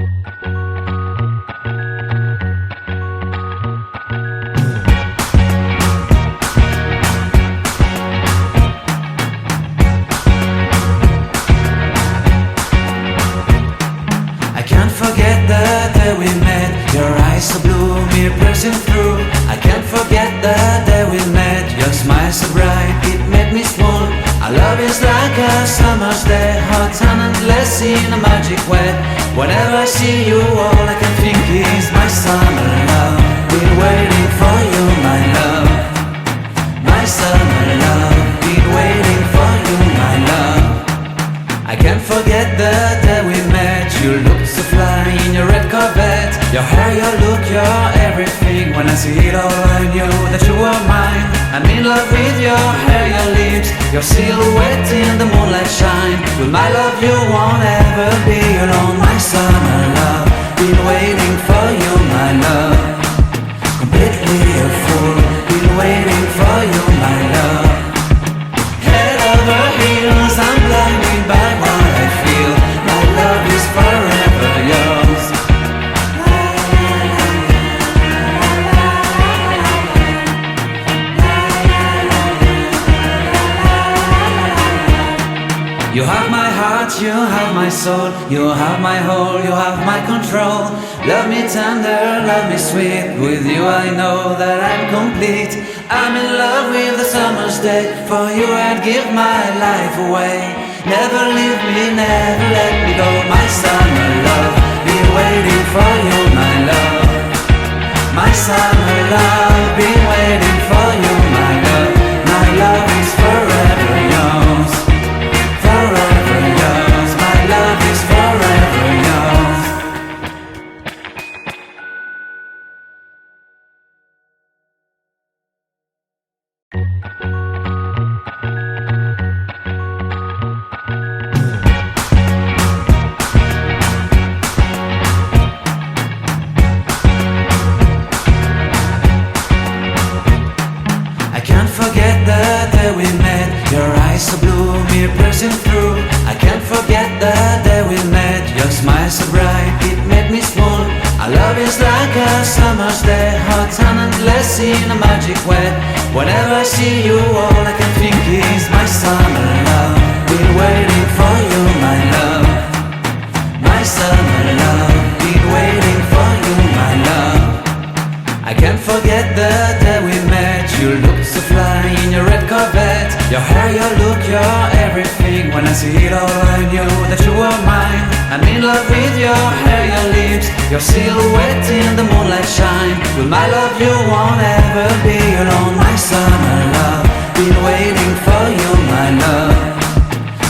I can't forget the day we met. Your eyes so blue, me piercing through. I can't forget the day we met. Your smile so bright, it made me swoon. Our love is like a summer's day, hot and endless in a magic way. Whenever I see you, all I can think is my summer love. Been waiting for you, my love. My summer love. Been waiting for you, my love. I can't forget the day we met. You look so fly in your red Corvette. Your hair, your look, your everything. When I see it all, I knew that you were mine. I'm in love with your hair, your lips, your silhouette in the moonlight shine. With my love you won't ever be alone. My summer love, been waiting for you, my love. Completely a fool, been waiting for you, my love. Head over heels, I'm blinded by what I feel. My love is forever yours. You have my heart, you have my soul, you have my whole, you have my control. Love me tender, love me sweet. With you I know that I'm complete. I'm in love with the summer's day. For you I'd give my life away. Never leave me, never let me go. My summer love, been waiting for you, my love. My summer love, been waiting for you, my love. My love is forever yours. Forever yours, my love is forever yours. I can't forget the day we met. Your eyes so blue, me piercing through. I can't forget the day we met. Your smile so bright, it made me swoon. Our love is like a summer's day, hot and endless in a magic way. Whenever I see you, all I can think is my summer love. Been waiting for you, my love. My summer love. Been waiting for you, my love. I can't forget the day we met. You look so fly in your red Corvette. Your hair, your look, your everything. When I see it all, I knew that you were mine. I'm in love with your hair, your lips, your silhouette in the moonlight shine. With my love you won't ever be alone. My summer love, been waiting for you, my love.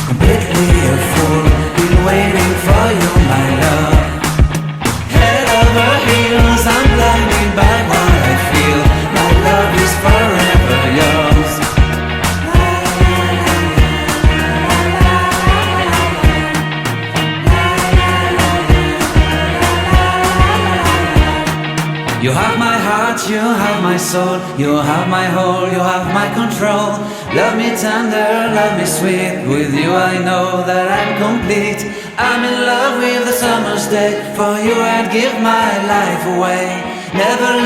Completely a fool, been waiting for you, my love. Head over heels, I'm blinded by what I feel. My love is forever yours. You have my heart, you have my soul, you have my whole, you have my control. Love me tender, love me sweet. With you I know that I'm complete. I'm in love with the summer's day. For you I'd give my life away. Never